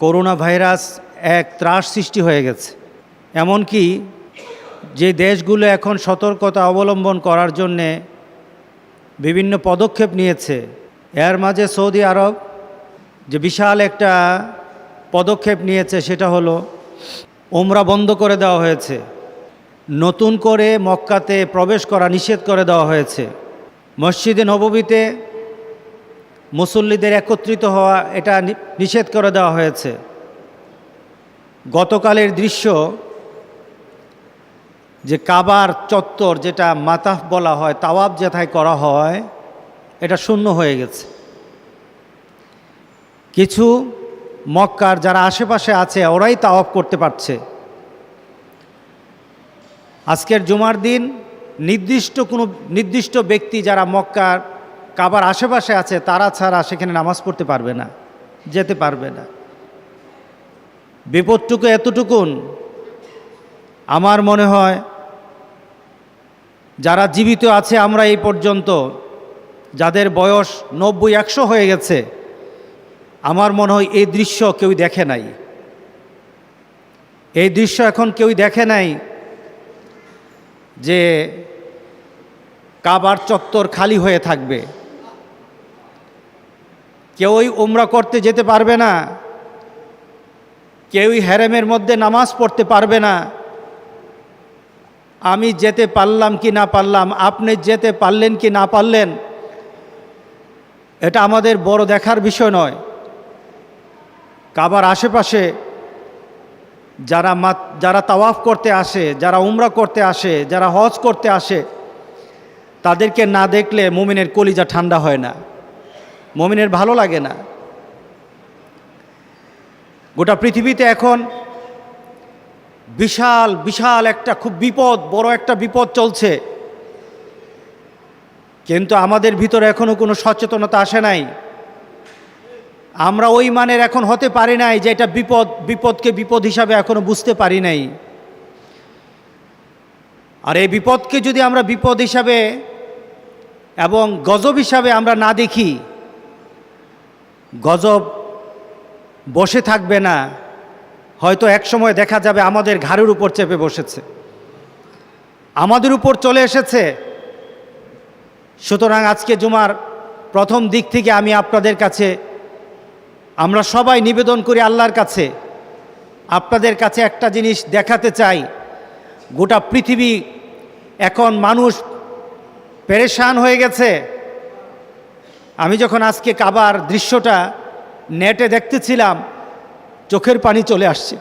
Corona virus এক ত্রাস সৃষ্টি হয়ে গেছে। এমনকি যে দেশগুলো এখন সতর্কতা অবলম্বন করার জন্যে বিভিন্ন পদক্ষেপ নিয়েছে, এর মাঝে সৌদি আরব যে বিশাল একটা পদক্ষেপ নিয়েছে সেটা হলো উমরা বন্ধ করে দেওয়া হয়েছে, নতুন করে মক্কাতে প্রবেশ করা নিষেধ করে দেওয়া হয়েছে, মসজিদে নববীতে মুসল্লিদের একত্রিত হওয়া এটা নিষেধ করে দেওয়া হয়েছে। গতকালের দৃশ্য যে কাবার চত্বর যেটা মাতাফ বলা হয়, তাওয়াব যেথায় করা হয়, এটা শূন্য হয়ে গেছে। কিছু মক্কার যারা আশেপাশে আছে ওরাই তাওয়াব করতে পারছে। আজকের জুমার দিন নির্দিষ্ট ব্যক্তি যারা মক্কার কাবার আশেপাশে আছে তারা ছাড়া সেখানে নামাজ পড়তে পারবে না, যেতে পারবে না। বিপদটুকু এতটুকুন, আমার মনে হয় যারা জীবিত আছে আমরা এই পর্যন্ত, যাদের বয়স 90-100 হয়ে গেছে, আমার মনে হয় এই দৃশ্য কেউ দেখে নাই। এই দৃশ্য এখন কেউ দেখে নাই যে কাবার চত্বর খালি হয়ে থাকবে, কেউই উমরা করতে যেতে পারবে না, কেউই হেরেমের মধ্যে নামাজ পড়তে পারবে না। আমি যেতে পারলাম কি না পারলাম, আপনি যেতে পারলেন কি না পারলেন, এটা আমাদের বড় দেখার বিষয় নয়। কাবার আশেপাশে যারা তাওয়াফ করতে আসে, যারা উমরা করতে আসে, যারা হজ করতে আসে, তাদেরকে না দেখলে মুমিনের কলিজা ঠান্ডা হয় না, মুমিনের ভালো লাগে না। গোটা পৃথিবীতে এখন বিশাল একটা খুব বড় একটা বিপদ চলছে, কিন্তু আমাদের ভিতরে এখনো কোনো সচেতনতা আসে নাই। আমরা ওই মানের এখন হতে পারি নাই যে এটা বিপদকে বিপদ হিসাবে এখনো বুঝতে পারি নাই। আর এই বিপদকে যদি আমরা বিপদ হিসাবে এবং গজব হিসাবে আমরা না দেখি, গজব বসে থাকবে না, হয়তো এক সময় দেখা যাবে আমাদের ঘাড়ের উপর চেপে বসেছে, আমাদের উপর চলে এসেছে। সুতরাং আজকে জুমার প্রথম দিক থেকে আমি আপনাদের কাছে, আমরা সবাই নিবেদন করি আল্লাহর কাছে, আপনাদের কাছে একটা জিনিস দেখাতে চাই। গোটা পৃথিবী এখন মানুষ পেরেশান হয়ে গেছে। আমি যখন আজকে কাবার দৃশ্যটা নেটে দেখতেছিলাম, চোখের পানি চলে আসছে।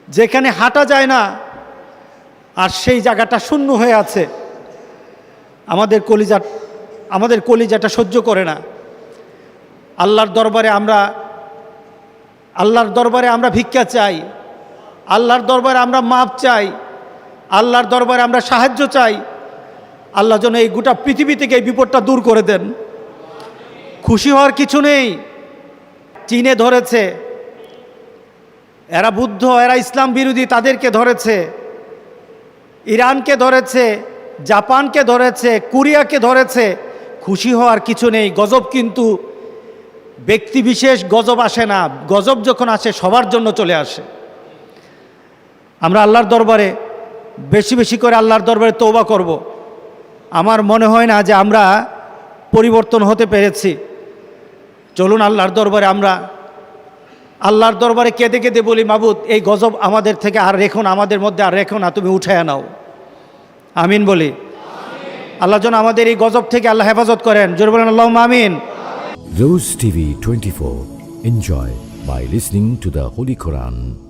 যেখানে হাঁটা যায় না আর সেই জায়গাটা শূন্য হয়ে আছে, আমাদের কলিজাটা সহ্য করে না। আল্লাহর দরবারে আমরা ভিক্ষা চাই, আল্লাহর দরবারে আমরা মাপ চাই, আল্লাহর দরবারে আমরা সাহায্য চাই। আল্লাহ যেন এই গোটা পৃথিবী থেকে এই বিপদটা দূর করে দেন। খুশি হওয়ার কিছু নেই। চীনে ধরেছে, এরা বুদ্ধ, এরা ইসলাম বিরোধী, তাদেরকে ধরেছে, ইরানকে ধরেছে, জাপানকে ধরেছে, কোরিয়াকে ধরেছে। খুশি হওয়ার কিছু নেই। গজব কিন্তু ব্যক্তি বিশেষ গজব আসে না, গজব যখন আসে সবার জন্য চলে আসে। আমরা আল্লাহর দরবারে বেশি করে আল্লাহর দরবারে তওবা করব। আমার মনে হয় না যে আমরা পরিবর্তন হতে পেরেছি। চলুন আল্লাহর দরবারে কেঁদে বলি, মাবুদ এই গজব আমাদের থেকে আর রেখো না, আমাদের মধ্যে আর রেখো না, তুমি উঠায় নাও। আমিন বলি। আল্লাহ যেন আমাদের এই গজব থেকে আল্লাহ হেফাজত করেন। জোরে বলেন আল্লাহুম্মা আমিন। Rose TV 24. Enjoy by listening to the Holy Quran.